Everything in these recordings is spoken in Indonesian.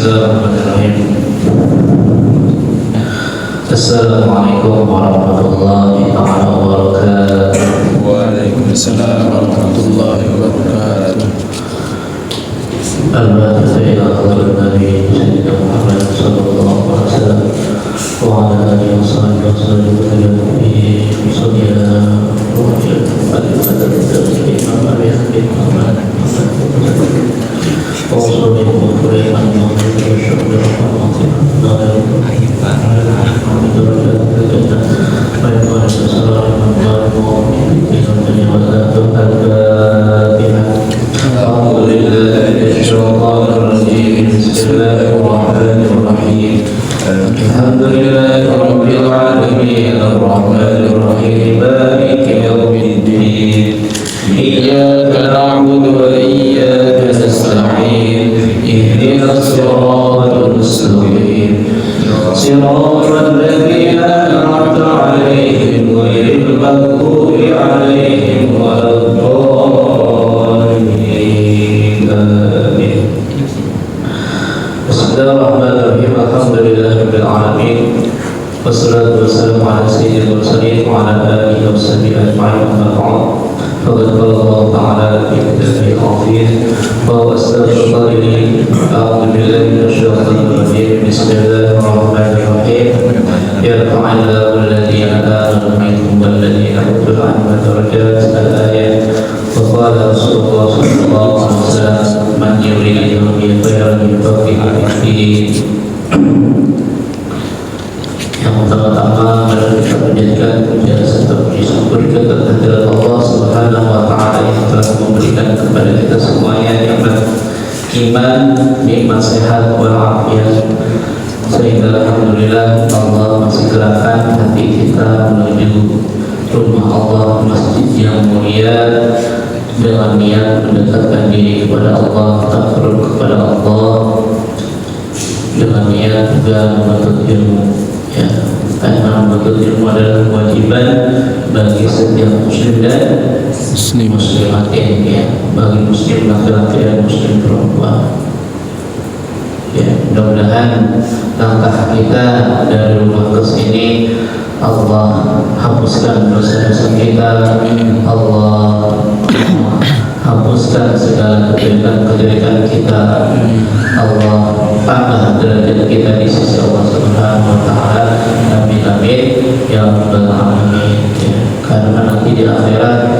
Bismillahirrahmanirrahim. Assalamualaikum warahmatullahi wabarakatuh. Waalaikumsalam warahmatullahi wabarakatuh. Al-Fatihah ila hadratin Nabi Sayyidina Muhammad sallallahu alaihi wasallam wa ala alihi wa sahbihi wa sallam wa bihi bismillah wa Alhamdulillahi rabbil alamin arrahmanir rahim maliki yaumiddin iyyaka na'budu wa iyyaka nasta'in ihdinas siratal mustaqim siratal ladzina an'amta 'alaihim ghairil maghdubi 'alaihim waladdallin. Amin. Bismillahirrahmanirrahim. Alhamdulillahirabbil alamin. Wassalatu wassalamu ala sayyidil mursalin wa ala alihi wa sahbihi ajma'in. Amma ba'd. Faqad qala Allah ta'ala fi kitabihi al-'azim wa astaghfirullahi a'udzu billahi minasy syaithanir rajim. Bismillahirrahmanirrahim. Yarfa'illahu alladhina amanu minkum walladhina utul 'ilma darajat. Al-ayat. Wa qala Rasulullah sallallahu alaihi wasallam man yuridu bihi khairan yufaqihu fid-din. Yang pertama-tama adalah kita menjadikan puja serta puji syukur kehadirat Allah Subhanahu wa taala yang telah memberikan kepada kita semuanya nikmat iman, nikmat sehat wal afiat, sehingga alhamdulillah Allah masih gerakkan hati kita menuju rumah Allah, masjid yang mulia, dengan niat mendekatkan diri kepada Allah, takarrub kepada Allah, dengan niat juga menuntut ilmu. Ya, karena menuntut ilmu adalah kewajiban bagi setiap muslim dan muslimatin, ya, bagi muslim laki-laki dan muslim perempuan. Ya, mudah-mudahan langkah kita dari rumah ke sini Allah hapuskan dosa-dosa kita, Allah hapuskan segala kejelekan kita, Allah tambah derajat kita di sisi Allah Subhanahu wa taala. Amin amin ya rabbal alamin. Ya, karena nanti di akhirat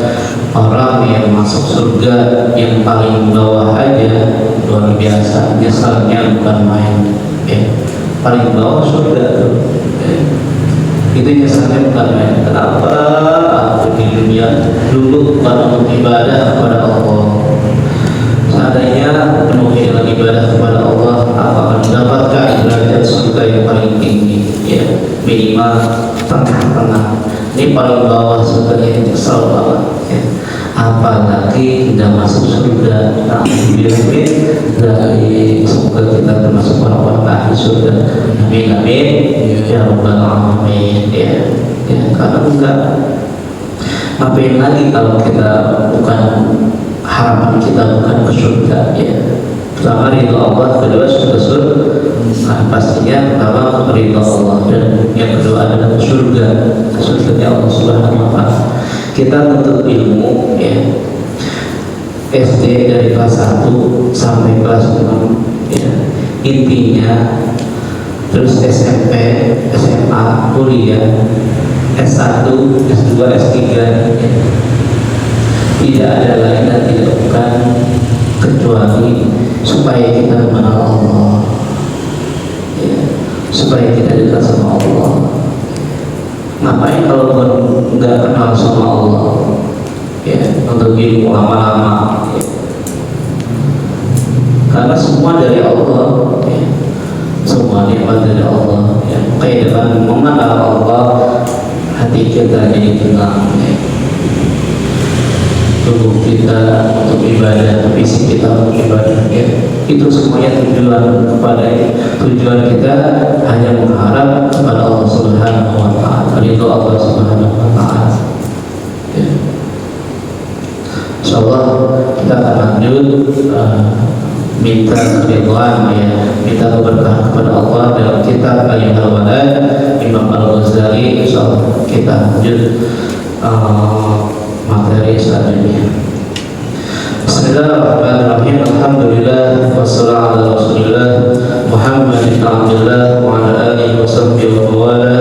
orang yang masuk surga yang paling bawah aja luar biasa nyesalnya bukan main. Ya, paling bawah surga tuh. Ya, itu nyesalnya bukan main. Kenapa aku di dunia dulu pada ibadah kepada Allah? Seandainya penuhi dengan ibadah kepada Allah, aku akan mendapatkan derajat surga yang paling tinggi, ya, minimal tengah-tengah. Ini paling bawah surga yang nyesal banget, ya. Apalagi tidak masuk surga. Alhamdulillah, dari semoga kita termasuk orang-orang ahli surga. Amin amin ya rabbal alamin. Ya, karena enggak ngapain lagi kalau kita bukan harapan kita bukan ke surga, ya. Pertama ridho Allah, kedua surga. Nah, pastinya pertama ridho Allah, dan yang kedua adalah surga Allah Subhanahu wa taala. Kita menuntut ilmu, ya, SD dari kelas 1 sampai kelas 6, ya, intinya, terus SMP, SMA, kuliah, S1, S2, S3, ya. Tidak ada lain dan tidak bukan kecuali supaya kita mengenal Allah, ya, supaya kita dekat sama Allah. Ngapain kalau nggak kenal sama Allah, ya, untuk ilmu lama-lama, ya. Karena semua dari Allah, ya. Semua nikmat dari Allah, ya. Kayak dengan mengenal Allah, hati kita jadi tenang, ya. Tubuh kita untuk ibadah, fisik kita untuk ibadah, ya. Itu semuanya tujuan kita hanya mengharap kepada Allah Subhanahu wa taala, ridho Allah Subhanahu wa taala. Ya. Insyaallah kita akan lanjut minta ridwan, ya, minta minta keberkahan kepada Allah dalam kitab Ayyuhal Walad Imam Al-Ghazali. Insyaallah kita lanjut materi selanjutnya. Bismillahirrahmanirrahim. Alhamdulillah wassalatu ala Rasulillah Muhammad bin Abdullah wa ala alihi wa sahbihi wa mawala.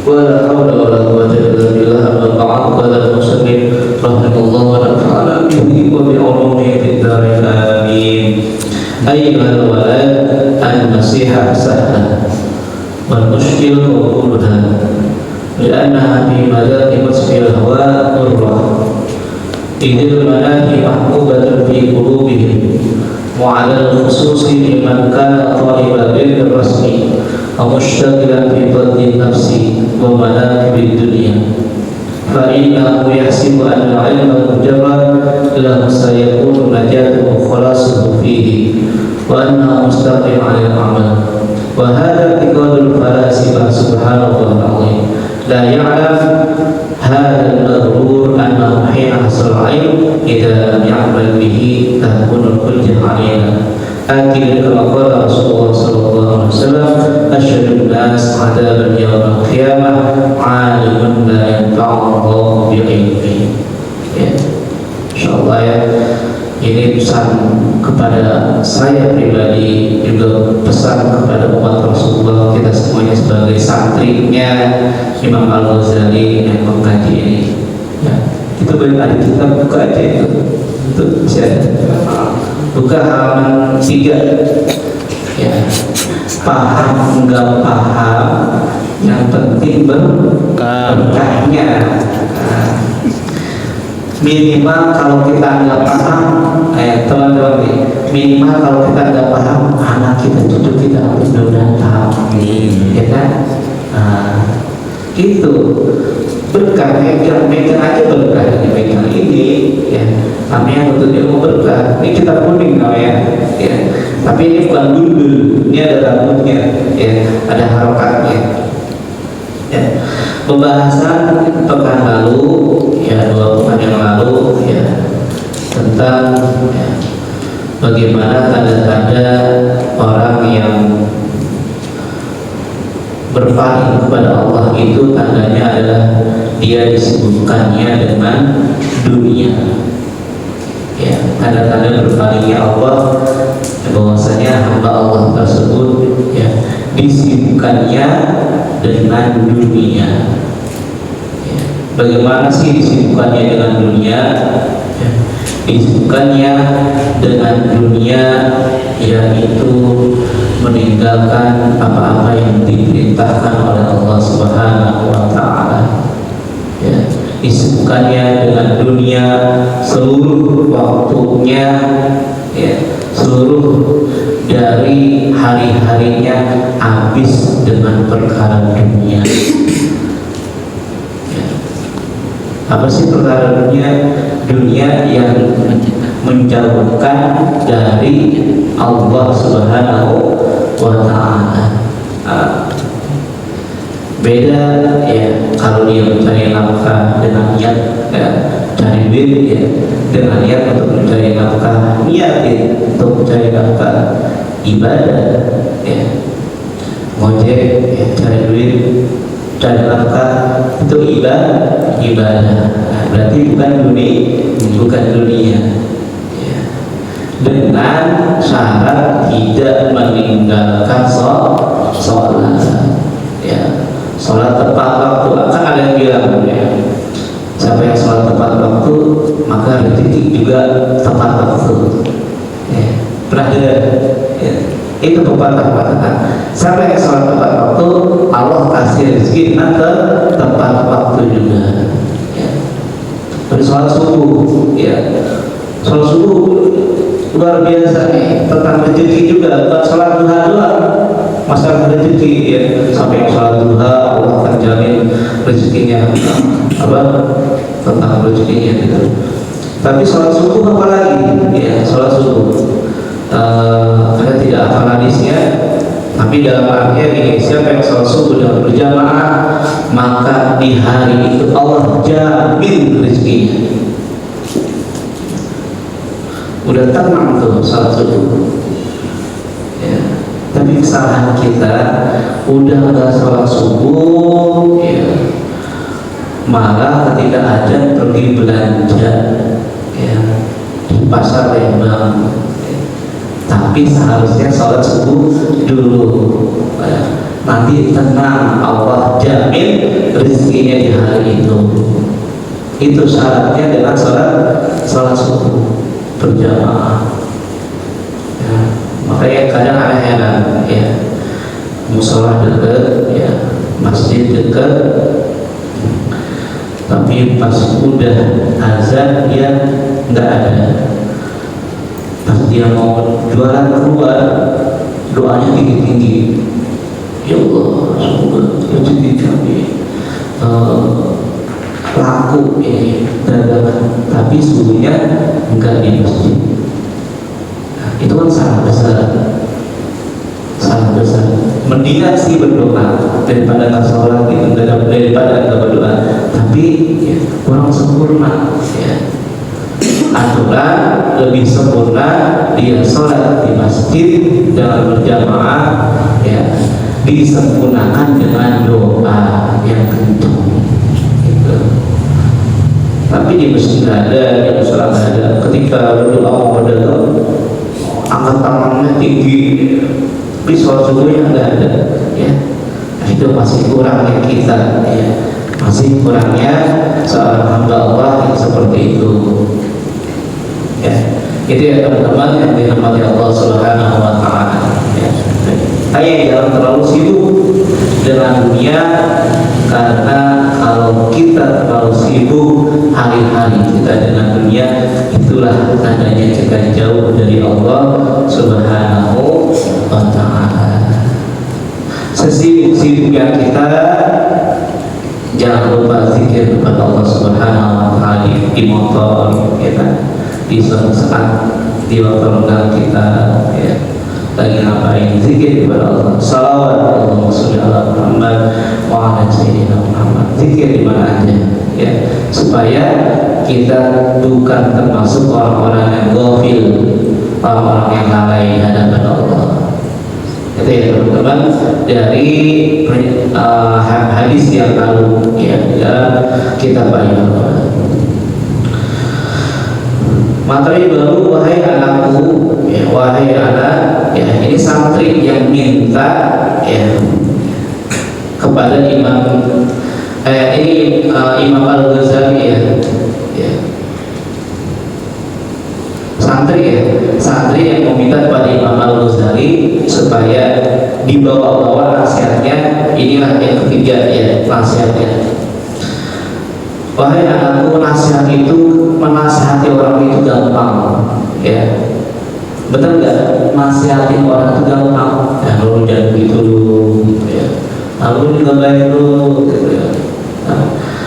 Wala hawla wala quwwata illa billah. Amma ba'd. Qala al-musannif rahimahullah wa nafa'ana bihi wa bi ulumihi fid dharain amin. Ayyuhal walad an-nasiha sahlah wal mushkil qawluha li'annaha fi madaqi wasfil hawa murrah idil manahi mahbubatun fi qulubihim wa 'ala al-khususi liman kana taliban bil rasmi aw mushtaghilan fi fadli nafsi wa manaqib ad-dunya fa innahu yahsibu anna al-'ilma al-mujarrad lahu sayakunu najatuhu khalasuhu fihi wa annahu mustaqim 'ala al-'amal wa hadha i'tiqadul falasifah subhanallah al-'azim la ya'lam hadha al-maghrur annahu hina hasal 'ilm idza lam ya'mal bihi takunu al-hujjah 'alaina akhir kama qala Rasulullah sallallahu alaihi wasallam asyadun nas 'adaban yawm al-qiyamah 'alimun la yanfa'u bi'ilmihi. Ya, insyaallah ya, ini pesan kepada saya pribadi, juga pesan kepada umat Rasulullah, kita semuanya sebagai santrinya Imam Al-Ghazali yang mengkaji ini. Ya, itu banyak ada kita buka aja itu bisa buka halaman 3. Ya, paham enggak paham, yang penting berkahnya. Minimal kalau kita nggak paham, teman-teman nih, minimal kalau kita nggak paham, anak kita, cucu kita mudah-mudahan paham, ya kan? Itu berkah, megang aja berkah, megang ini, ya. Namanya untuk ilmu berkah. Ini kita kuning namanya, ya. Tapi ini bukan bundul, ini ada rambutnya, ya, ada harokatnya. Ya. Pembahasan pekan lalu, ya 2 pekan yang lalu, ya, tentang ya, bagaimana tanda-tanda orang yang berpaling kepada Allah itu tandanya adalah dia disibukkannya dengan dunia. Ya, tanda-tanda berpalingnya Allah bahwasanya hamba Allah tersebut ya disibukkannya dengan dunia. Ya, bagaimana sih disibukkannya dengan dunia? Ya, disibukkannya dengan dunia yaitu meninggalkan apa-apa yang diperintahkan oleh Allah Subhanahu wa taala. Ya, disibukkannya dengan dunia, seluruh waktunya, ya, seluruh dari hari-harinya habis dengan perkara dunia. Ya. Apa sih perkara dunia? Dunia yang menjauhkan dari Allah Subhanahu wa taala. Beda ya kalau dia mencari nafkah dengan niat ya, cari duit ya, dengan niat untuk mencari nafkah, niat ya, untuk mencari nafkah ibadah ya, ngojek ya, cari duit, cari nafkah itu ibadah. Nah, berarti bukan dunia ya. Dengan syarat tidak meninggalkan sholat ya. Sholat tepat waktu, kan ada yang bilang ya, siapa yang sholat tepat waktu maka rezeki juga tepat waktu ya. Pernah dengar ya? Itu pepatah mengatakan siapa yang sholat tepat waktu Allah kasih rezeki tepat waktu juga ya. Dari sholat subuh ya, sholat subuh luar biasa nih, tentang rezeki juga, bukan sholat duha doang masalah rezeki ya. Sampai sholat duha Allah akan jamin rezekinya apa, tentang rezekinya gitu. Tapi sholat subuh apa lagi ya, sholat subuh saya tidak hafal hadisnya, tapi dalam artinya ini, siapa yang sholat subuh dengan berjamaah maka di hari itu Allah jamin rezekinya. Udah tenang tuh sholat subuh ya. tapi kesalahan kita udah nggak sholat subuh, ya, malah ketika adzan pergi belanja, ya, di pasar Lembang, ya. Tapi seharusnya sholat subuh dulu, ya. Nanti tenang, Allah jamin rezekinya di hari itu. Itu syaratnya dengan sholat subuh berjamaah. Ya, makanya kadang ada heran, ya, musola dekat, ya, masjid dekat, tapi pas udah azan dia nggak ada. Pas dia mau jualan keluar, doanya tinggi-tinggi. Ya Allah, semoga rezeki kami laku ini dagangan, tapi sesungguhnya enggak di masjid. Nah, itu kan salah besar, salah besar. Mendingan sih berdoa daripada nggak sholat, gitu, daripada nggak berdoa. Tapi ya, kurang sempurna, ya. Aturan lebih sempurna dia sholat di masjid dengan berjamaah, ya, disempurnakan dengan doa yang kencang, gitu. Tapi di masjid ada, di musola ada. Ketika berdoa mau datang, angkat tangannya tinggi, tapi sholat subuhnya nggak ada, ya. Nah, itu masih kurangnya kita, ya, masih kurangnya seorang hamba Allah yang seperti itu, ya. Itu ya teman-teman yang dirahmati Allah Subhanahu wa Ta'ala, ya. Hanya jangan terlalu sibuk dengan dunia, karena kalau kita terlalu sibuk hari-hari kita dengan dunia, itulah tandanya kita jauh dari Allah Subhanahu wa Ta'ala. Sesibuk-sibuknya kita, jangan lupa zikir kepada Allah Subhanahu wa Ta'ala di motor, ya kan? Di suatu saat di waktu renggang kita, ya, lagi ngapain, zikir kepada Allah, salawat Allahumma sholli ala Muhammad wa ala sayyidina Muhammad, zikir di mana aja, ya, supaya kita bukan termasuk orang-orang yang ghafil, orang-orang yang lalai di hadapan Allah. Itu ya teman-teman, dari hadis yang lalu, ya, dalam kitab Al-Iman. Materi baru, wahai anakku, ya, wahai anak, ya, ini santri yang minta, ya, kepada Imam Imam Al-Ghazali, ya, ya. Santri yang meminta kepada Imam Al-Ghazali supaya dibawa-bawa nasihatnya. Inilah yang ketiga, ya, nasihatnya. Wahai anakku, nasihat itu, menasihati orang itu gampang, ya. Betul nggak? Nasihati orang itu gampang. Ya, lalu jangan begitu dulu, ya. Lalu juga baik dulu, gitu, ya.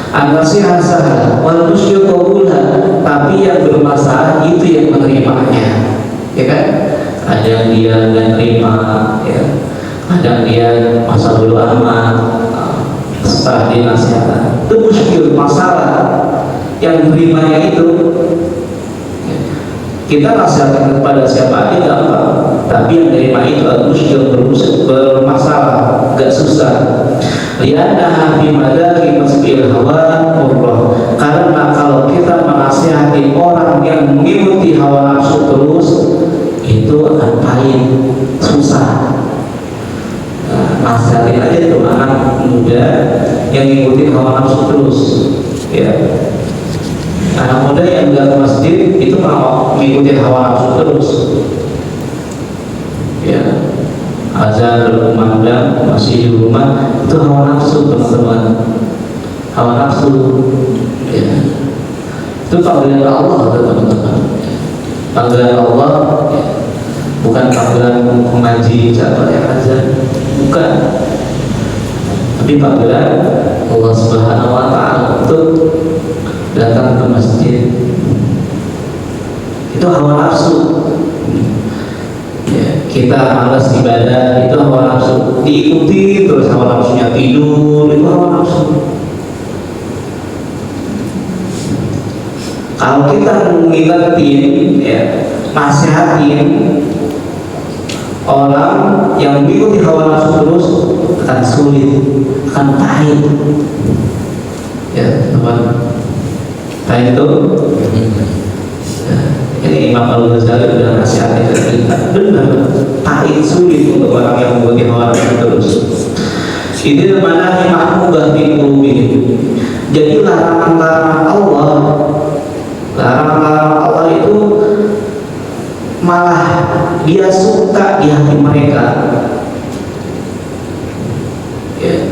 An-nasihat salah, wal musyrik qabulha, tapi yang bermasalah itu yang menerimanya, ya kan? Ada yang dia nggak terima, ya. Ada yang dia masa dulu amat, setelah dinasihatkan, itu musyrik, masalah. Yang terimanya itu, kita nasihatkan kepada siapa aja gampang, tapi yang terima itu musyrik, bermasalah, gak susah. Lihatlah fi madari masbil hawa murrah, karena kalau kita menasihati orang yang mengikuti hawa nafsu terus, itu akan pahit, susah. Nasihatin aja tuh anak muda yang ngikutin hawa nafsu terus, ya. Anak muda yang nggak ke masjid itu mau ngikutin hawa nafsu terus, ya. Azan berkumandang masih di rumah, itu hawa nafsu, teman-teman. Hawa nafsu, ya. Itu panggilan Allah, teman-teman. Panggilan Allah, ya. Bukan panggilan mengaji cara yang azan, bukan. Tapi panggilan Allah Subhanahu wa Ta'ala untuk datang ke masjid. Itu hawa nafsu, ya. Kita malas ibadah, itu hawa nafsu. Diikuti terus hawa nafsunya, tidur, itu hawa nafsu. Kalau kita ngingetin, ya, nasihatin, Orang yang mengikuti hawa nafsu terus akan sulit, akan pahit. Ya, teman. Pahit itu. Ini Imam Al-Ghazali sudah nasihatnya ke kita. Benar, pahit sulit untuk orang yang mengikuti hawa nafsu terus. Ini mana mahmubah fi qulubihim. Jadi larangan-larangan Allah itu malah dia suka di hati mereka. Ya.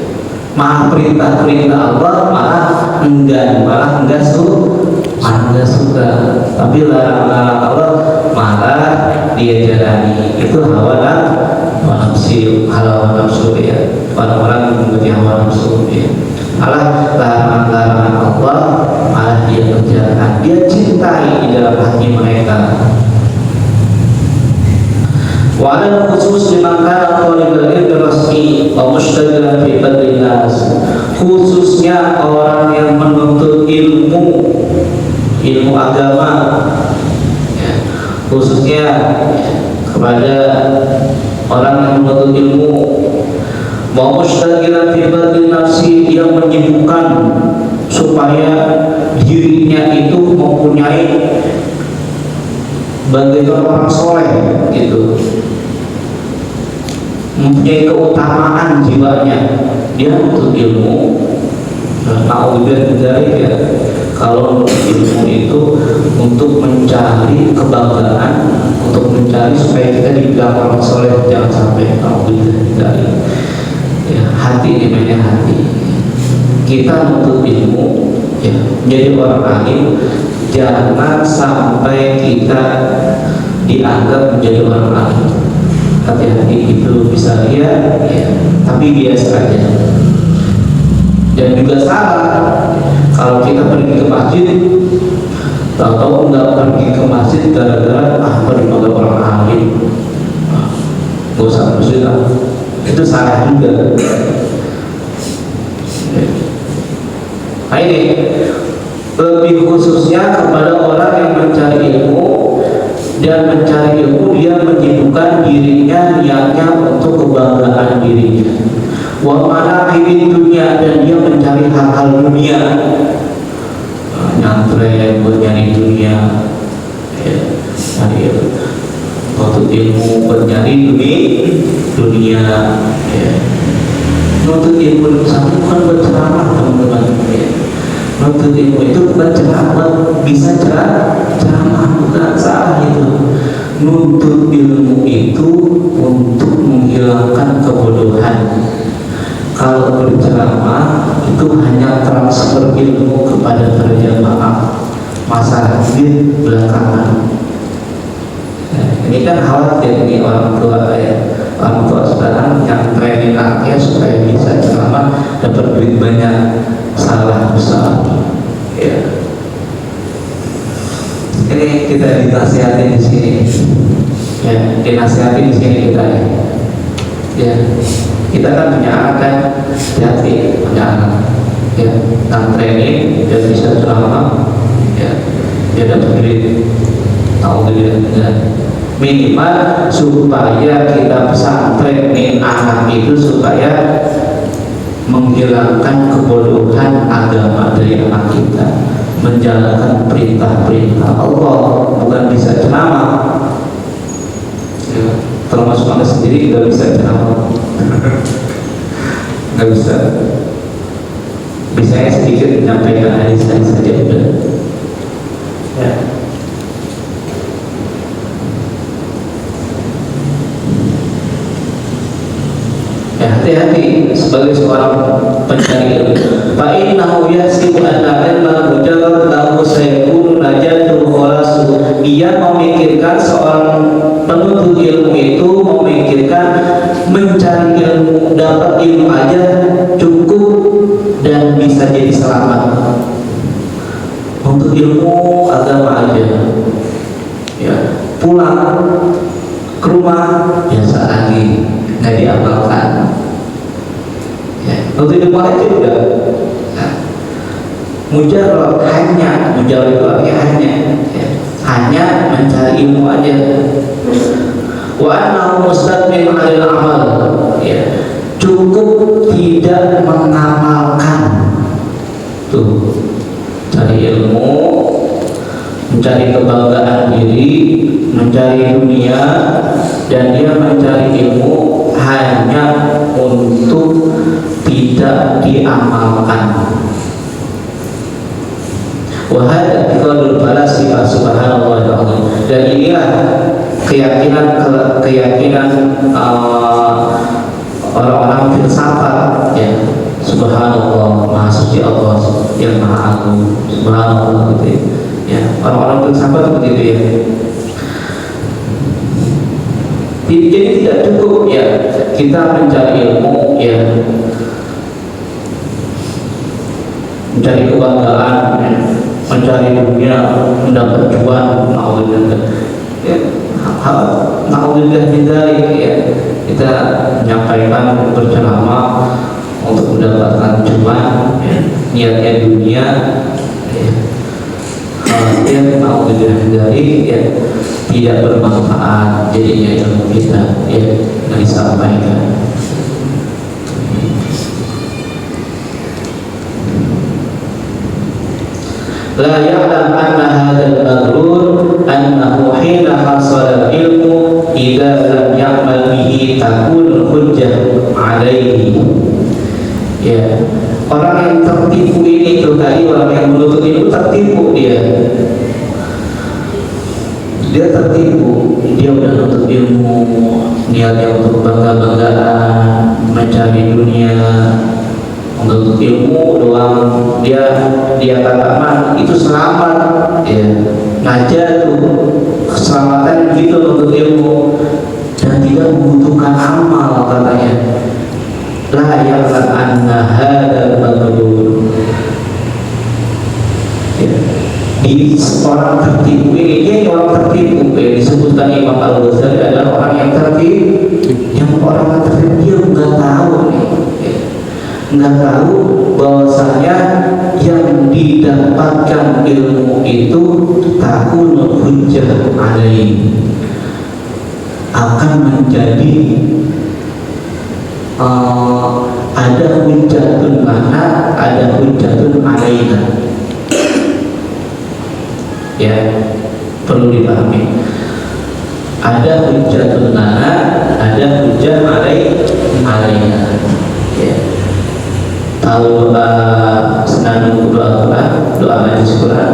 Malah perintah-perintah Allah malah enggak suka. Tapi larangan Allah malah dia jalani. Itu hawa nafsu ya. Orang-orang mengikuti hawa nafsu ya. Malah larangan Allah malah dia kerjakan. Dia cintai di dalam hati mereka. Wa ala khusus liman kana talibul ilmi rasmi wa mushtaghilan fi fadlin nas. Khususnya orang yang menuntut ilmu agama ya. Khususnya kepada orang yang menuntut ilmu wa mushtaghilan fi fadlin nafsi, yang menyibukkan supaya dirinya itu mempunyai bagi orang soleh gitu, mempunyai keutamaan jiwanya. Dia untuk ilmu, naudzubillah dari ya. Kalau untuk ilmu itu untuk mencari kebanggaan, untuk mencari supaya kita dibilang orang soleh, jangan sampai naudzubillah dari ya. Hati dimana hati. Kita untuk ilmu ya, menjadi orang alim, jangan sampai kita dianggap menjadi orang alim. Hati-hati, itu bisa lihat ya, tapi biasa aja. Dan juga salah kalau kita pergi ke masjid atau enggak pergi ke masjid gara-gara dianggap orang alim, gak usah masjid lah. Itu salah juga. Nah ini lebih khususnya kepada orang yang mencari ilmu, dan mencari ilmu dia menyibukkan dirinya niatnya untuk kebanggaan dirinya. Wa manaqibid dunia, dan dia mencari hal-hal dunia, nyantren buat nyari dunia ya, cari untuk ilmu buat nyari dunia ya. Nuntut ilmu satu bukan buat ceramah teman-teman ya. Nuntut ilmu itu bukan ceramah, bisa ceramah, bukan, salah itu. Nuntut ilmu itu untuk menghilangkan kebodohan. Kalau berceramah itu hanya transfer ilmu kepada terjemaah, masalah di belakangan. Ini kan khawatir nih orang tua ya. Orang tua sekarang yang training anaknya supaya bisa ceramah, dapat duit banyak, salah besar ya. Ini kita dinasihati di sini ya, dinasihati di sini kita ya. Kita kan punya anak kan, hati punya anak ya, yang training dia bisa ceramah ya, dia dapat duit, tahu dia minimal supaya kita pesantrenin anak itu supaya menghilangkan kebodohan agama dari anak kita, menjalankan perintah-perintah Allah, bukan bisa ceramah ya. Termasuk anda sendiri nggak bisa ceramah, nggak bisa. Bisa sedikit menyampaikan hadis-hadis saja udah ya. Hati-hati sebagai seorang pencari ilmu. Fa innahu yahsibu anna ilma mujarrad lahu sayakunu najatul khalasu. Dia memikirkan, seorang penuntut ilmu itu memikirkan mencari ilmu, dapat ilmu aja cukup dan bisa jadi selamat. Untuk ilmu agama aja ya, pulang ke rumah biasa lagi, nggak diamalkan ya. Untuk ilmu aja udah mujarrad, mujarrad itu artinya hanya ya, hanya mencari ilmu aja. wa annahu mustaqbil 'alal amal, ya, cukup tidak mengamalkan. Tuh, cari ilmu, mencari kebanggaan diri, mencari dunia, dan dia mencari ilmu hanya untuk tidak diamalkan. Wahada iqadul balas subhanallah wa ta'ala. Dan inilah keyakinan orang-orang filsafat, ya. Subhanallah, maha suci Allah yang maha agung, subhanallah, gitu ya. Orang-orang filsafat begitu ya. Jadi tidak cukup ya kita mencari ilmu, ya, mencari kebanggaan, ya, mencari dunia, mendapat cuan, ya, na'udzubillah min dzalik, ya. Kita menyampaikan, berceramah untuk mendapatkan cuan, ya, niatnya dunia, ya. Khawatir na'udzubillah min dzalik, ya, tidak bermanfaat jadinya ilmu kita, ya, yang disampaikan. La ya'lam anna hadzal maghrur annahu hina hasala ilmu idza lam ya'mal bihi takun hujjah alaihi. Ya, orang yang tertipu ini itu tadi, orang yang menuntut ilmu tertipu dia. Dia tertipu, dia udah nuntut ilmu, niatnya untuk bangga-banggaan, mencari dunia, untuk ilmu doang, dia katakan itu selamat, ya, ngajar tuh keselamatan gitu untuk ilmu, dan tidak membutuhkan amal, katanya. La ya'lam anna hadzal maghrur, ya. Di orang tertipu ini orang tertipu, ya, disebutkan Imam Al-Ghazali adalah orang yang tertipu. Yang orang tertipu dia nggak tahu nih, ya, nggak tahu bahwasanya yang didapatkan ilmu itu takun hujjah alaihi, akan menjadi ada hujjatun lana, ada hujjatun alaina. Ya, perlu dipahami. Ada hujjatun lana, ada hujjah alaina. Ya. Tahu senandung doa Quran, doa majlis Quran.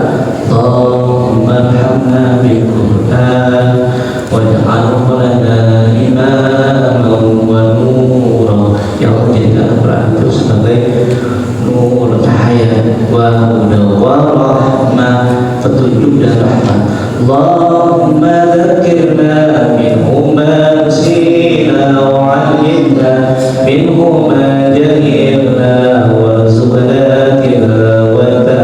Allahumma arhamna bil Quran waj'alhu lana imaman wa nura. Ya Allah, jadikan Quran itu sebagai nur, cahaya, wa hudan wa rahmah, petunjuk dan rahmat. Allahumma dzakirna minhu ma nasina wa 'allimna minhu ma jahilna warzuqna tilawata.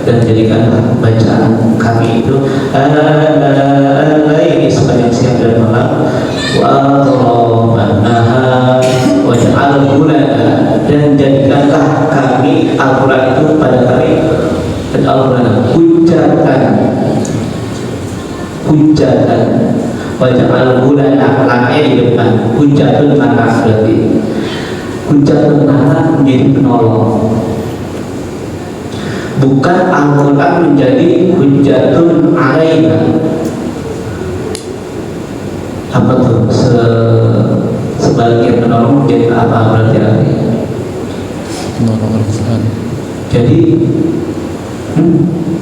Dan jadikan bacaan kami itu al-laili, sepanjang siang dan malam, wa atrafan nahar waj'alhu lana, dan jadikanlah kami Al-Quran itu pada kami, dan Al-Quran hujatan waj'alhu lana, lana di depan, hujatun lana, berarti hujatun lana menjadi penolong, bukan Al-Quran menjadi hujatun alaina. Apa tuh? Sebagai penolong menjadi apa berarti artinya? Penolong Al-Quran. Jadi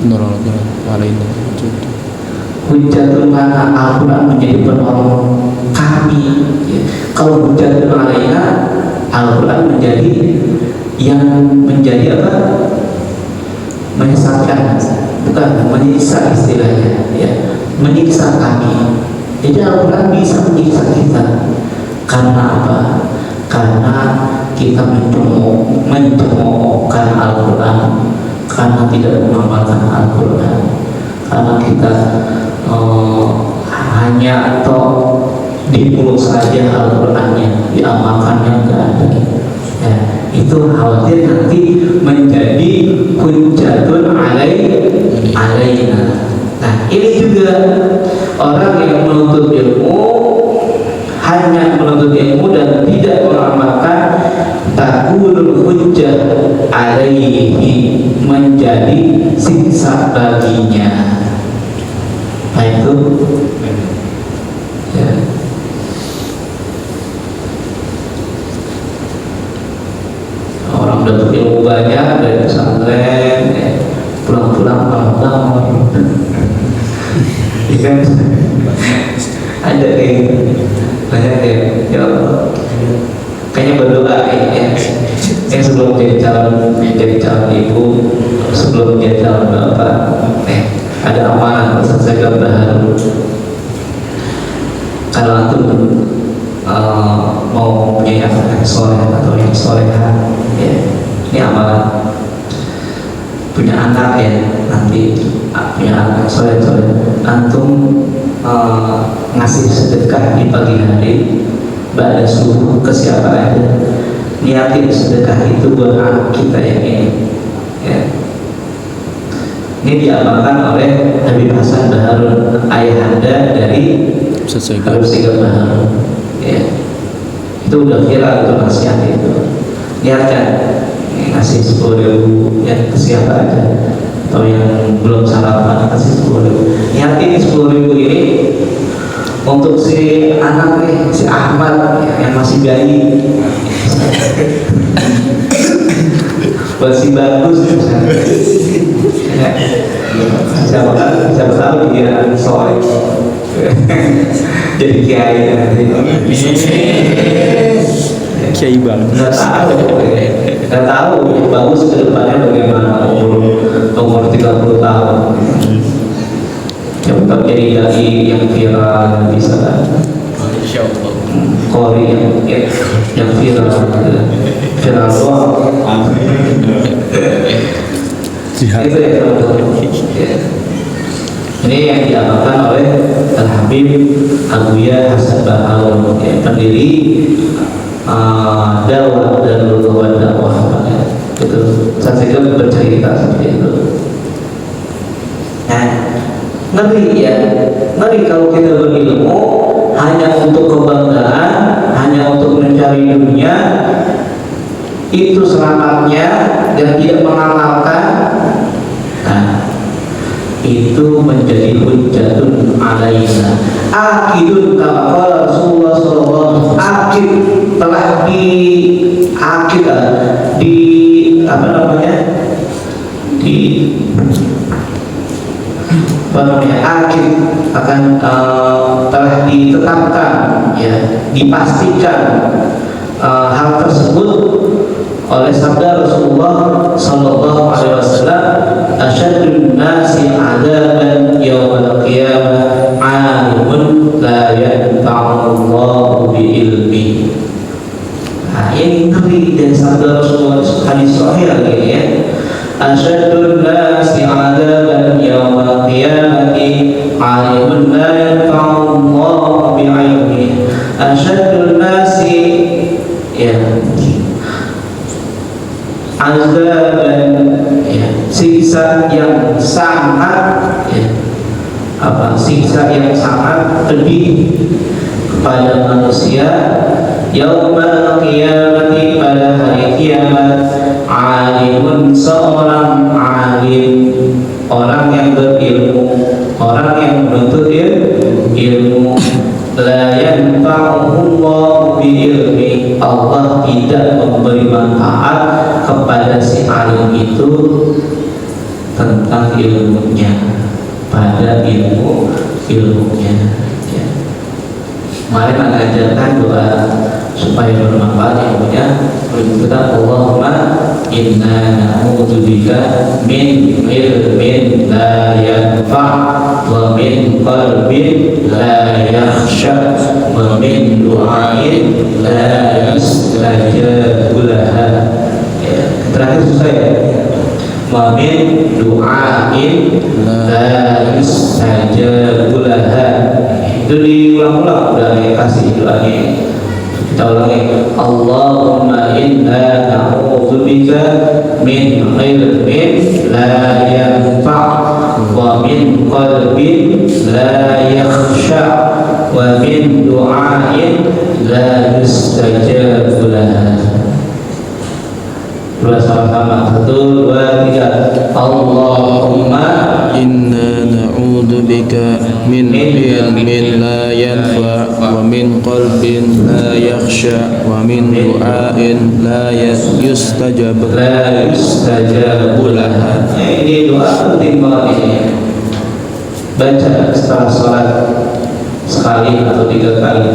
penolong Al-Quran alaina. hujjatun lana, Al-Quran menjadi penolong kami, ya. Kalau hujjatun alaina, Al-Quran menjadi yang menjadi apa? Menyesatkan, bukan menyiksa istilahnya, ya, menyiksa kami. Jadi Al-Quran bisa menyiksa kita. Karena apa? Karena kita mencemoohkan Al-Quran, karena tidak mengamalkan Al-Quran, karena kita hanya atau di mulut saja Al-Qurannya, diamalkannya enggak ada. Ya, itu khawatir nanti menjadi hujjatun alaina. Nah, ini juga orang yang menuntut ilmu alaihi, menjadi siksa baginya. Nah itu ya. Orang udah berilmu banyak dari pesantren, pulang-pulang malam-malam, kan ada kayak gitu. Banyak ya Allah, kayaknya berdoa ya. Sebelum jadi calon ibu, sebelum jadi calon bapak, ada amanah Ustaz saya baru. Kalau antum mau punya anak soleh atau yang soleha, ya, ini amanah. Punya anak ya, nanti punya anak soleh, antum ngasih sedekah di pagi hari, pada subuh ke siapa aja, niatin sedekah itu buat anak kita yang ini. Ya. Ini diamalkan oleh Habib Hasan Baharun, ayahanda dari Habib Sigap Baharun. Ya. Itu udah viral itu nasihat itu. Niatkan ngasih 10.000 yang ke siapa aja, atau yang belum sarapan kasih 10.000. Niatin 10.000 ini untuk si anak nih, si Ahmad yang masih bayi. Masih bagus misalnya. Siapa tahu dia soleh jadi kiai nanti. Kiai bang. Nggak tahu bagus ke depannya bagaimana umur 30 tahun. Coba jadi dai yang viral bisa kan? Insyaallah. Qori yang viral doang. Jihad. Itu ya teman-teman. Ini yang diamalkan oleh Al-Habib Abuya Hasan Baharun, pendiri dakwah dan dakwah. Itu saya bercerita seperti itu. Nah, ngeri ya, ngeri kalau kita berilmu hanya untuk kebanggaan, hanya untuk mencari dunia, itu selamatnya, dan tidak mengamalkan. Nah, itu menjadi hujjatun alaina. Akidun kama qala Rasulullah sallallahu akid, telah di apa namanya? Akid akan telah ditetapkan, ya, dipastikan hal tersebut oleh sabda Rasulullah sallallahu alaihi wasallam, asyadun nasi adaban yaumil qiyamah alimun la yanfa'ullahu bi ilmi. Nah, ini ngeri dari sabda Rasulullah, hadis sahih lagi ya. Asyadun nasi adaban yaumil qiyamati alimun la yanfa'ullahu bi ilmi. Asyadun nasi, ya, azaban, ya, siksa yang sangat, ya, siksa yang sangat pedih kepada manusia yaumul qiyamati, pada hari kiamat, alimun, seorang alim, orang yang berilmu, orang yang menuntut ilmu, la yanfa'uhullahu bi ilmi, Allah tidak memberi manfaat kepada si alim itu tentang ilmunya, pada ilmunya. Ya. Mari mengajarkan doa supaya bermanfaat ilmunya. Kita Allahumma inna na'udzubika min ilmin la yanfa' wa min qalbin la yakhsha wa min du'ain la yustajabu laha. Terakhir susah ya. Wa min du'ain la yustajabu laha. Itu diulang-ulang, udah dikasih doanya. Kita ulangi. Allahumma inna na'udzubika min ilmin la yanfa' wa min qalbin la yakhsha wa min du'ain la yustajabu laha. Dua sama-sama. 1, Allahumma إنا نعوذ بك من علم لا ينفع ومن قلب لا يخشع ومن دعاء لا يستجاب la yustajabu laha. Ini doa penting banget ini. Baca setelah sholat sekali atau 3 kali.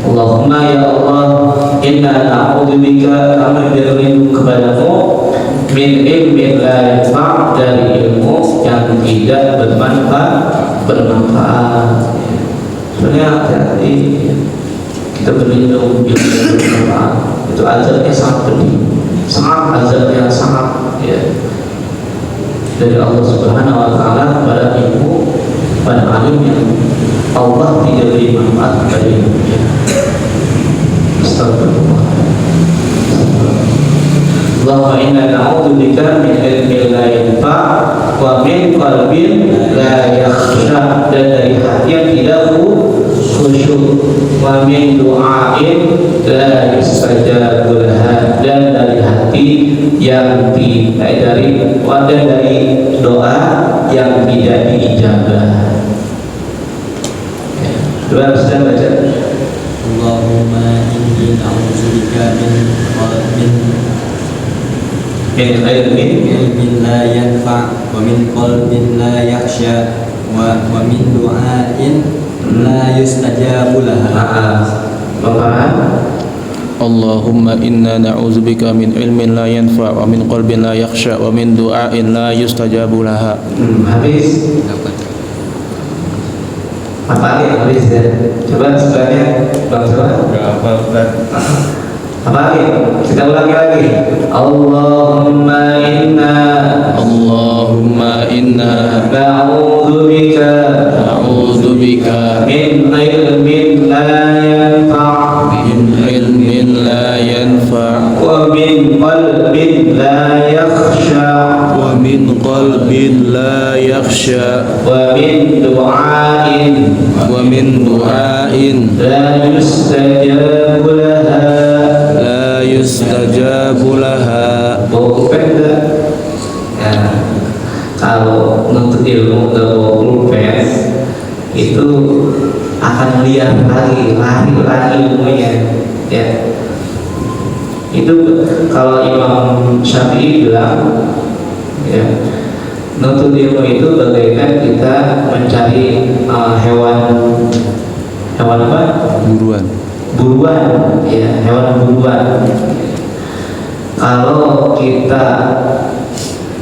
Allahumma ya Allah, inna na'udzubika, kami berlindung kepadamu min ilmin la yanfa', dari ilmu yang tidak bermanfaat. Sebenarnya hati-hati kita berlindung ilmu yang bermanfaat. Itu azabnya sangat pedih, sangat azabnya sangat ya, dari Allah Subhanahu wa taala pada ilmu, pada alim yang Allah tidak beri manfaat pada ilmunya. Astagfirullah. Allahumma inna na'udzubika min ilmin la yanfa' wa min qalbin la yakhsha, dan dari hati yang tidak khusyuk, wa min du'ain la yustajabu laha, dan dari hati yang dari doa yang tidak diijabah. Coba bisa baca. Allahumma inni a'udzubika Min ilmin la yanfa' wa min qalbin la yakhsha wa min du'ain la yustajabu laha. Paham? Allahumma inna na'udzubika min ilmin la yanfa' wa min qalbin la yakhsha wa min du'ain la yustajabu laha. Habis. Apa lagi habis ya? Coba sebelahnya Bang Sobat. Apa lagi? Kita ulangi lagi. Allahumma inna na'udzubika min ilmin la yanfa' wa min qalbin la yakhsha wa min qalbin la yakhsha wa min du'ain la yustajabu laha. Pulpen ya, kalau menuntut ilmu nggak bawa pulpen itu akan liar lari ilmunya ya. Itu kalau Imam Syafi'i bilang ya, menuntut ilmu itu bagaikan kita mencari hewan apa? Buruan ya, hewan buruan. Kalau kita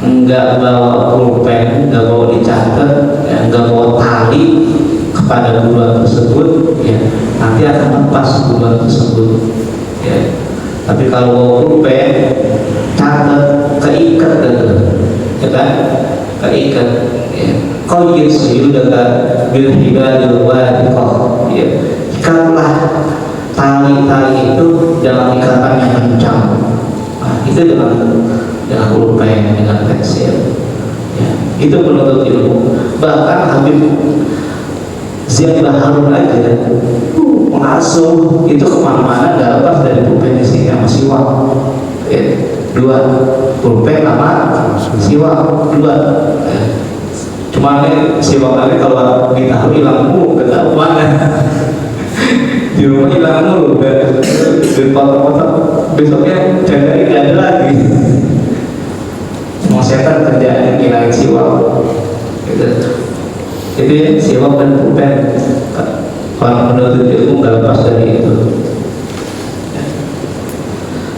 nggak bawa pulpen, nggak bawa dicatat, ya, nggak bawa tali kepada buruan tersebut, ya, nanti akan lepas buruan tersebut. Ya. Tapi kalau bawa pulpen, catat, keikat, ya kan? Keikat. Ya. Kau yusudaka bil hibadil wadiqah. Ya. Ikatlah tali-tali itu dalam ikatan yang kencang. Nah, itu dengan pulpen, dengan pensil ya, itu penuntut ilmu. Bahkan Habib Ziyad Baharun aja mengasuh itu kemana-mana gak lepas dari pulpen isi sama siwak ya, 2 pulpen sama siwak 2 ya. Cuma siwak kalau ditaruh hilang mulu, gak tahu mana di rumah hilang mulu, dan foto-foto besoknya jagain gak ada lagi. Mau setan kerjaan ngilangin siwak gitu. Itu ya, siwak dan pulpen. Orang penuntut ilmu gak lepas dari itu.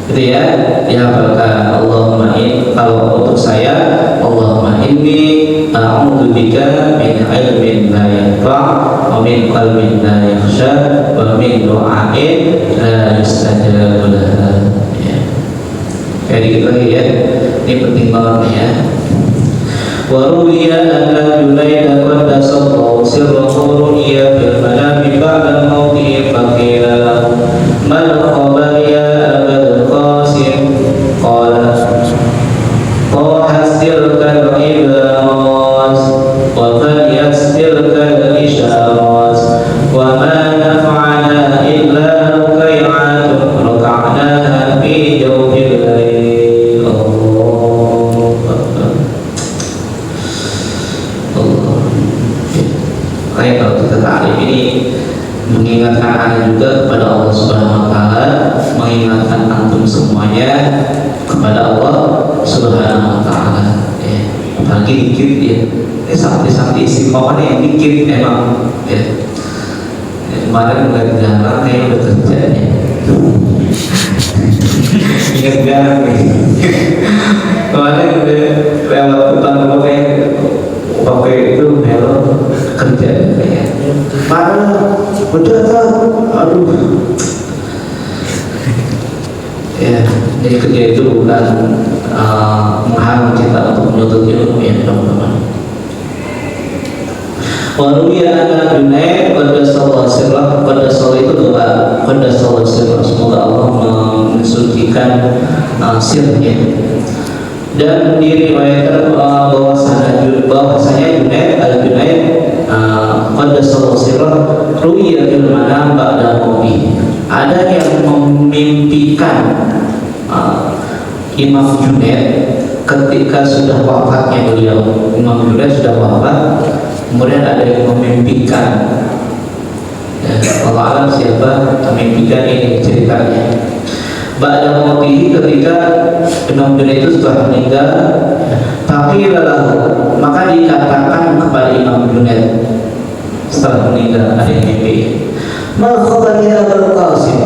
Itu ya, dihafalkan. Allahumma inni, kalau untuk saya, Allahumma inni a'udzubika min ilmin la yanfa' wa min qalbin la yakhsha wa min du'ain la yustajabu laha. Ya. Kayak dikit lagi ya. Ini penting banget nih ya. Wa ruwiya anna Junayd qaddasallahu sirrahu ru'ya fil manami ba'da mawtihi faqila mal khabar ya Abul Qasim qala tahassilka al-ibras wa falyassilka al-isharas wa ma naf'ana illa rukai'atun raka'naha fi jawfil layl. Allah ta'ala juga kepada Allah Subhanahu wa taala, mengingatkan antum semuanya kepada Allah Subhanahu wa taala. Ya, apalagi dikit ya. Sakti-sakti istiqomah yang dikit emang ya. Kemarin nggak jarang kayak udah kerja ya. Ingat jarang nih. Kemarin udah lewat hutan gue kayak pakai itu helm kerja kayak. Mana udah kan? Aduh. Ya, jadi kerja itu bukan menghalang kita untuk menuntut ilmu ya teman-teman. Waruya anak Junaid qaddasallahu sirrah, qaddasallahu itu doa, qaddasallahu sirrah, semoga Allah mensucikan sirnya. Dan diriwayatkan bahwasanya Junaid al-Junaid qaddasallahu sirrah ruya fil manam ba'da mauti. Ada yang memimpikan Imam Junaid ketika sudah wafatnya beliau. Imam Junaid sudah wafat, kemudian ada yang memimpikan. Ya, Allah alam siapa memimpikan ini ceritanya. Ba'da mautihi, ketika Imam Junaid itu sudah meninggal, tapi lalu maka dikatakan kepada Imam Junaid setelah meninggal, ada yang mimpi. Ma khabari Abul Qasim,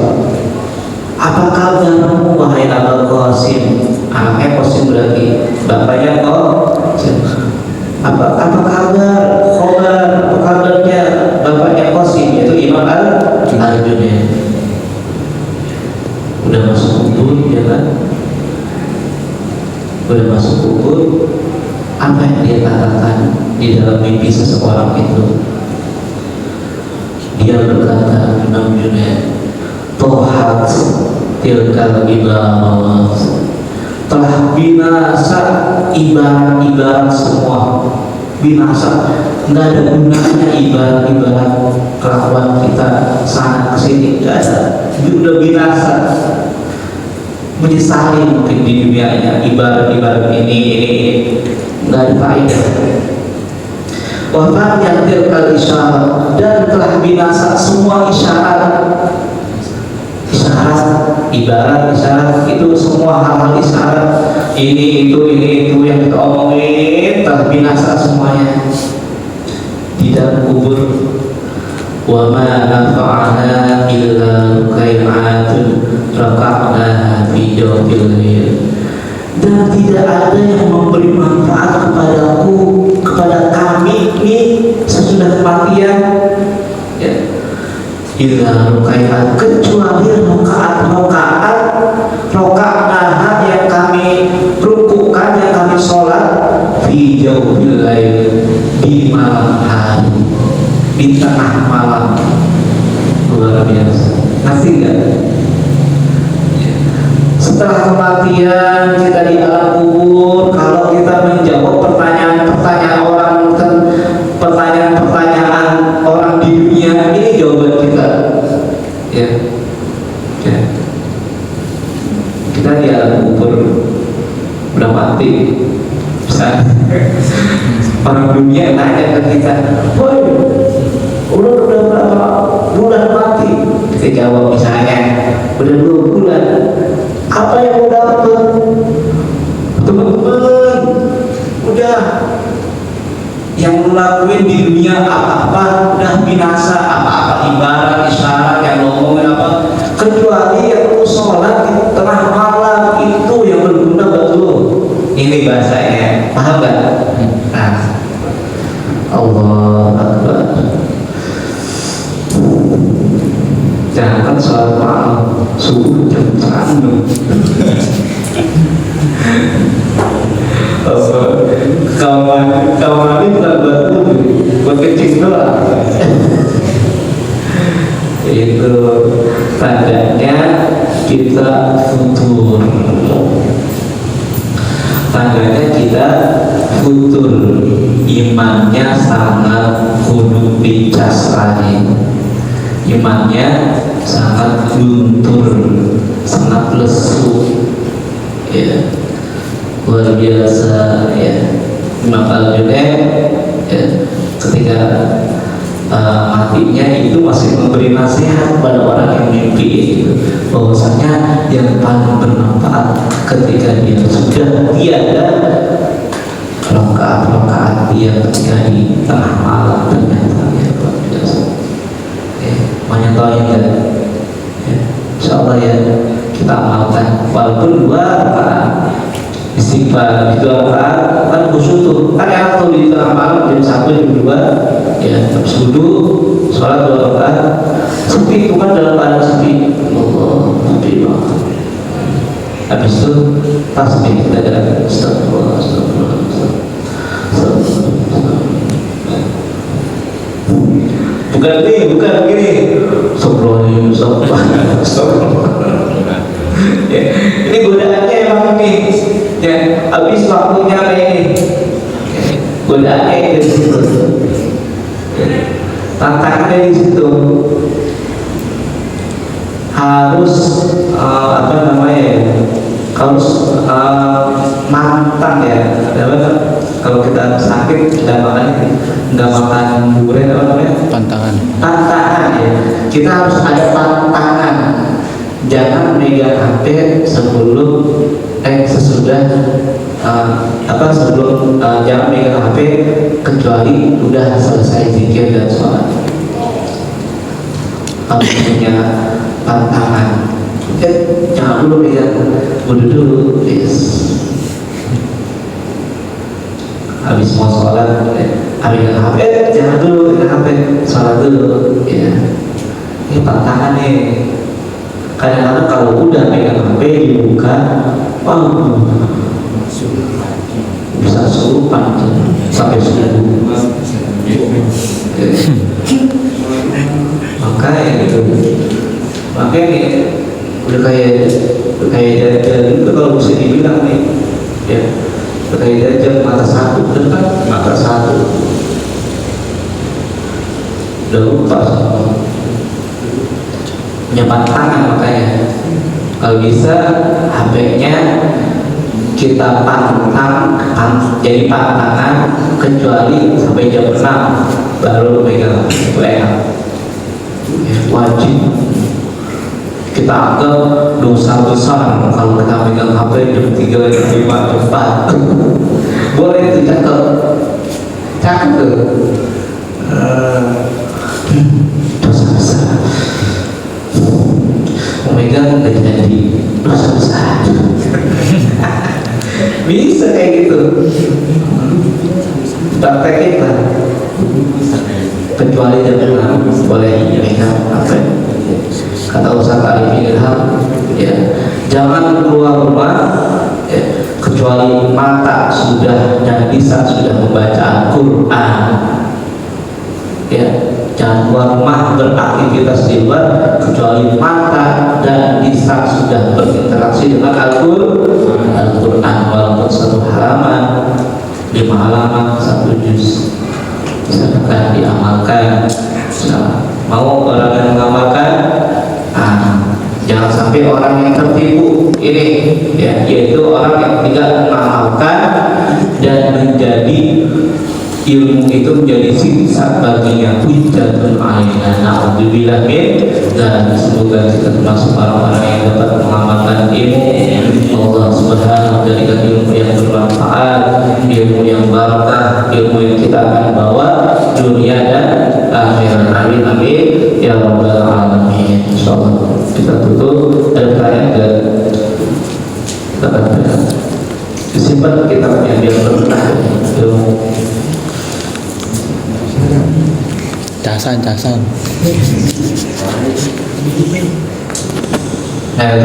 apa kabarmu wahai Abul Qasim? Anaknya Qasim berarti bapaknya Qasim. Apa kabar? Apa kabarnya bapaknya Qasim, yaitu Imam Al-Junaid. Udah masuk kubur ya kan? Udah masuk kubur, apa yang dia katakan di dalam mimpi seseorang itu? Dia berkata, Imam Junaid, tohat tilkal ibarat, telah binasa ibarat-ibarat semua, binasa, nggak ada gunanya ibarat-ibarat kelakuan kita sana kesini, nggak ada, udah binasa, menyesali mungkin di dunianya ibarat-ibarat ini nggak ada faedah. Wafat yang tilkal isyarat, dan telah binasa semua isyarat, ibarat isyarat itu semua hal-hal isyarat, ini itu yang kita omongin telah binasa semuanya di dalam kubur. Wa ma nafa'ana illa ruqai'atun raka'na fi jawfil lail, dan tidak ada yang memberi manfaat kepadaku, kepada kami ini sesudah kematian ya, illa ruqai'at, kecuali rokaat yang kami rukukan, yang kami sholat fi jawfil lail, di malam hari, di tengah malam. Luar biasa. Ngerti nggak? Setelah kematian kita di alam kubur, kalau kita menjawab pertanyaan-pertanyaan orang di dunia, ini jawaban kita. Ya. Kita di alam kubur udah mati. Orang dunia nanya ke kita, "Woi, udah berapa bulan mati?" Kita jawab misalnya, "Udah 2 bulan." Apa yang udah dapat? Teman-teman, udah yang ngelakuin di dunia apa-apa udah binasa, apa-apa ibarat isyarat yang ngomongin apa, kecuali yang lu sholat di tengah malam itu yang berguna buat lu. Ini bahasanya, paham gak? Nah, Allah Akbar. Jangan sholat malam subuh jam 1. Kawan ini bukan buat kecil doang. Itu tandanya kita futur. Imannya sangat kudu dicas lagi. Imannya sangat luntur, sangat lesu, ya, luar biasa ya. Imam Al-Junaid ya, ketika matinya itu masih memberi nasihat pada orang yang mimpi itu, bahwasanya yang paling bermanfaat ketika dia sudah tiada rakaat dia ketika di tengah malam ternyata ya luar biasa. Menyatakan ya, insyaallah ya kita amalkan walaupun 2 rakaat istighfar, 2 rakaat kan khusyuk tuh kan enak tuh di tengah malam jam 1 jam 2 ya, habis wudu sholat 2 rakaat sepi, itu kan dalam keadaan sepi, Allah sepi banget. Habis itu tasbih kita jalan astagfirullah astagfirullah astagfirullah. Bukan begini astagfirullah. Ya, ini godaannya emang ini ya, habis waktunya kayak ini godaannya di situ, tantangannya di situ. Harus harus matang ya. Kalau kita sakit nggak makan durian Pantangan. ya. Kita harus ada pantangan. Jangan megang HP sesudah jangan megang HP kecuali udah selesai zikir dan sholat. Harus punya pantangan. Jangan dulu megang, dulu, yes. Habis mau sholat, megang HP, jangan dulu megang HP, sholat dulu, ya. Ini pantangan nih. Kadang-kadang kalau udah megang HP dibuka, bisa surupan sampai subuh. Makanya udah kayak jajan itu kalau bisa dibilang nih, ya udah kayak jajan mata satu, kan mata satu, udah lupa punya pantangan. Makanya kalau bisa HP-nya kita pantang jadi pantangan kecuali sampai jam 6 baru megang itu enak. Wajib kita anggap dosa besar kalau kita megang HP jam 3, jam 5, jam 4. Boleh itu cakep tuh. Dosa besar. Megang nggak jadi dosa besar. Bisa kayak gitu. Praktekin lah. Kecuali jam 6 boleh megang HP. Kata Ustaz Arifin Ilham, ya, jangan keluar rumah ya, kecuali mata sudah dan lisan sudah membaca Al-Quran. Ya, jangan keluar rumah beraktivitas di luar kecuali mata dan lisan sudah berinteraksi dengan Al-Quran, walaupun 1 halaman, 5 halaman, 1 juz. Misalkan diamalkan. Mau orang yang mengamalkan, jangan sampai orang yang tertipu ini ya, yaitu orang yang tidak mengamalkan dan menjadi ilmu itu menjadi siksa baginya, hujjatun alaina. Na'udzubillah min, dan semoga kita termasuk orang-orang yang dapat mengamalkan ilmu Allah Subhanahu wa ta'ala, jadikan ilmu yang bermanfaat, ilmu yang barakah, ilmu yang kita akan bawa dunia dan akhirat. Amin amin ya rabbal alamin. Insyaallah kita tutup. Ada pertanyaan dan kita akan disimpan kitabnya biar berkah ilmu. Casan. Nah,